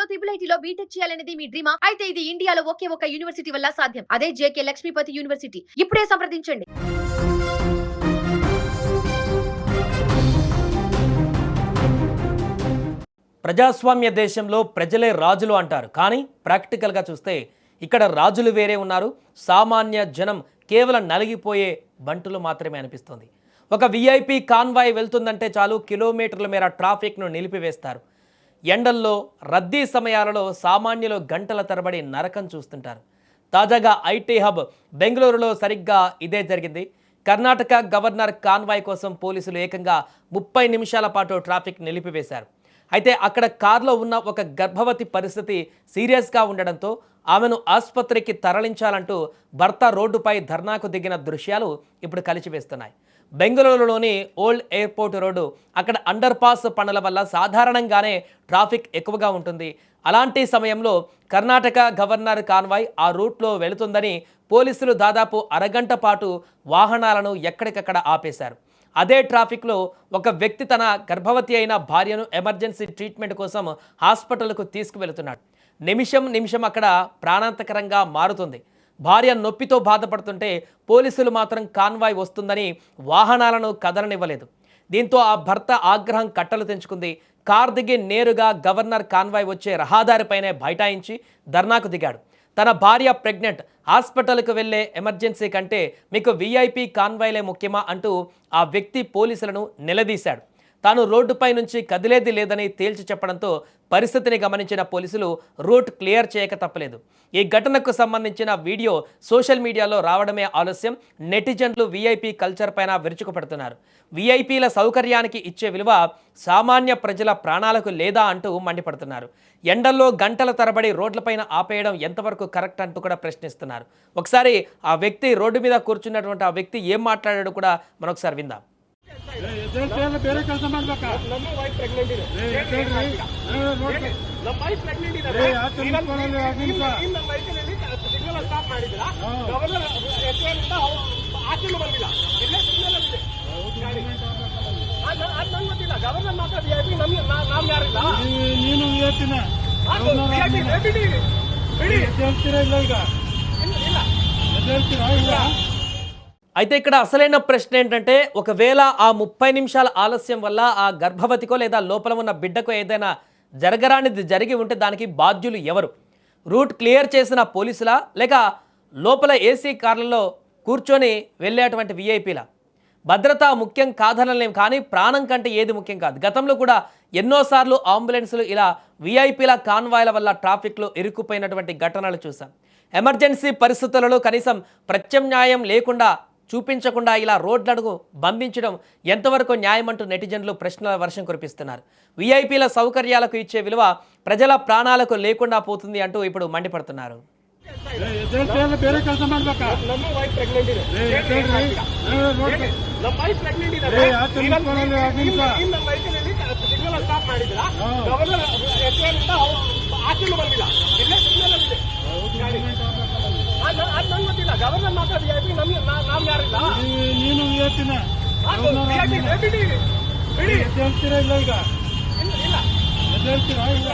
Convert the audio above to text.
లో IIIT లో BTech చేయాలనేది మీ డ్రీమా? అయితే ఇది ఇండియాలో ఒకే ఒక యూనివర్సిటీ వల్ల సాధ్యం. అదే జేకే లక్ష్మీపతి యూనివర్సిటీ. ఇప్పుడే సంప్రదించండి. ప్రజాస్వామ్య దేశంలో ప్రజలే రాజులు అంటారు. కానీ ప్రాక్టికల్గా చూస్తే ఇక్కడ రాజులు వేరే ఉన్నారు, సామాన్య జనం కేవలం నలిగిపోయే బంటులు మాత్రమే అనిపిస్తుంది. ఒక విఐపి కాన్వాయ్ వెళ్తుందంటే చాలు కిలోమీటర్ల మేర ట్రాఫిక్ను నిలిపివేస్తారు. ఎండల్లో రద్దీ సమయాలలో సామాన్యులు గంటల తరబడి నరకం చూస్తుంటారు. తాజాగా ఐటీ హబ్ బెంగళూరులో సరిగ్గా ఇదే జరిగింది. కర్ణాటక గవర్నర్ కాన్వాయ్ కోసం పోలీసులు ఏకంగా 30 నిమిషాల పాటు ట్రాఫిక్ నిలిపివేశారు. అయితే అక్కడ కారులో ఉన్న ఒక గర్భవతి పరిస్థితి సీరియస్గా ఉండడంతో ఆమెను ఆసుపత్రికి తరలించాలంటూ భర్త రోడ్డుపై ధర్నాకు దిగిన దృశ్యాలు ఇప్పుడు కలిచివేస్తున్నాయి. బెంగళూరులోని ఓల్డ్ ఎయిర్పోర్ట్ రోడ్డు అక్కడ అండర్ పాస్ పనుల వల్ల సాధారణంగానే ట్రాఫిక్ ఎక్కువగా ఉంటుంది. అలాంటి సమయంలో కర్ణాటక గవర్నర్ కాన్వాయ్ ఆ రూట్లో వెళుతుందని పోలీసులు దాదాపు అరగంట పాటు వాహనాలను ఎక్కడికక్కడ ఆపేశారు. అదే ట్రాఫిక్లో ఒక వ్యక్తి తన గర్భవతి అయిన భార్యను ఎమర్జెన్సీ ట్రీట్మెంట్ కోసం హాస్పిటల్కు తీసుకువెళుతున్నాడు. నిమిషం అక్కడ ప్రాణాంతకరంగా మారుతుంది. భార్య నొప్పితో బాధపడుతుంటే పోలీసులు మాత్రం కాన్వాయ్ వస్తుందని వాహనాలను కదలనివ్వలేదు. దీంతో ఆ భర్త ఆగ్రహం కట్టలు తెంచుకుంది. కార్ దిగి నేరుగా గవర్నర్ కాన్వాయ్ వచ్చే రహదారిపైనే బైఠాయించి ధర్నాకు దిగాడు. తన భార్య ప్రెగ్నెంట్, హాస్పిటల్కు వెళ్లే ఎమర్జెన్సీ కంటే మీకు విఐపి కాన్వాయ్లే ముఖ్యమా అంటూ ఆ వ్యక్తి పోలీసులను నిలదీశాడు. తాను రోడ్డుపై నుంచి కదిలేది లేదని తేల్చి చెప్పడంతో పరిస్థితిని గమనించిన పోలీసులు రూట్ క్లియర్ చేయక తప్పలేదు. ఈ ఘటనకు సంబంధించిన వీడియో సోషల్ మీడియాలో రావడమే ఆలస్యం. నెటిజన్లు విఐపి కల్చర్ పైన విరుచుకుపడుతున్నారు. విఐపీల సౌకర్యానికి ఇచ్చే విలువ సామాన్య ప్రజల ప్రాణాలకు లేదా అంటూ మండిపడుతున్నారు. ఎండల్లో గంటల తరబడి రోడ్లపైన ఆపేయడం ఎంతవరకు కరెక్ట్ అంటూ కూడా ప్రశ్నిస్తున్నారు. ఒకసారి ఆ వ్యక్తి రోడ్డు మీద కూర్చున్నటువంటి ఆ వ్యక్తి ఏం మాట్లాడాడో కూడా మరొకసారి విందాం. ಬೇರೆ ಕೆಲಸ ಮಾಡ್ಬೇಕಾ ನಮ್ಮ ವೈಫ್ ಪ್ರೆಗ್ನೆಂಟ್ ಇದೆ ನಮ್ಮ ವೈಫ್ ಪ್ರೆಗ್ನೆಂಟ್ ಇದೆ ನಮ್ಮ ವೈಫಿನಲ್ಲಿ ಸಿಗ್ನಲ್ ಸ್ಟಾಪ್ ಮಾಡಿದ್ರ ಗವರ್ನರ್ ಎಚ್ಚರಿಕೆಯಿಂದ ಆಚರಣೆ ಬಂದಿಲ್ಲ ಇಲ್ಲೇ ಸಿಗ್ನಲ್ ಇದೆ ಅದು ನಂಗೆ ಗೊತ್ತಿಲ್ಲ. ಗವರ್ನರ್ ಮಾತ್ರ ವಿಐಪಿ ನಮ್ಗೆ ನಾವ್ ಯಾರಿಲ್ಲ. ನೀನು ವಿಐಪಿನ ಬಿಡಿ ಹೇಳ್ತೀರಾ ಇಲ್ಲ ಈಗ ಇಲ್ಲ ಹೇಳ್ತೀರಾ ಇಲ್ಲ. అయితే ఇక్కడ అసలైన ప్రశ్న ఏంటంటే, ఒకవేళ ఆ 30 నిమిషాల ఆలస్యం వల్ల ఆ గర్భవతికో లేదా లోపల ఉన్న బిడ్డకో ఏదైనా జరగరానిది జరిగి ఉంటే దానికి బాధ్యులు ఎవరు? రూట్ క్లియర్ చేసిన పోలీసులా, లేక లోపల ఏసీ కార్లలో కూర్చొని వెళ్ళేటువంటి విఐపీలా? భద్రత ముఖ్యం కాదనలేం, కానీ ప్రాణం కంటే ఏది ముఖ్యం కాదు. గతంలో కూడా ఎన్నోసార్లు అంబులెన్సులు ఇలా విఐపీల కాన్వాయ్ల వల్ల ట్రాఫిక్లో ఇరుక్కుపోయినటువంటి ఘటనలు చూసాం. ఎమర్జెన్సీ పరిస్థితులలో కనీసం ప్రత్యామ్నాయం లేకుండా చూపించకుండా ఇలా రోడ్లను బంధించడం ఎంతవరకు న్యాయమంటూ నెటిజన్లు ప్రశ్నల వర్షం కురిపిస్తున్నారు. విఐపీల సౌకర్యాలకు ఇచ్చే విలువ ప్రజల ప్రాణాలకు లేకుండా పోతుంది అంటూ ఇప్పుడు మండిపడుతున్నారు. ಬೇರೆ ಕೆಲಸ ಮಾಡ್ಬೇಕಾ ನಮ್ಮ ವೈಫ್ ಪ್ರೆಗ್ನೆಂಟ್ ಇದೆ ನಮ್ಮ ವೈಫ್ ಪ್ರೆಗ್ನೆಂಟ್ ಇದೆ ನಮ್ಮ ವೈಫಿನಲ್ಲಿ ಸಿಗ್ನಲ್ ಸ್ಟಾಪ್ ಮಾಡಿದ್ರ ಗವರ್ನರ್ ಎಚ್ಚರಿಕೆಯಿಂದ ಆಚರಣೆ ಬಂದಿಲ್ಲ ಇಲ್ಲೇ ಸಿಗ್ನಲ್ ಇದೆ ಅದು ನಂಗೆ ಗೊತ್ತಿಲ್ಲ. ಗವರ್ನರ್ ಮಾತ್ರ ವಿಐಪಿ ನಮ್ಗೆ ನಾವ್ ಯಾರಿಲ್ಲ. ನೀನು ವಿಐಪಿನ ಬಿಡಿ ಹೇಳ್ತೀರಾ ಇಲ್ಲ ಈಗ ಇಲ್ಲ ಹೇಳ್ತೀರಾ ಇಲ್ಲ.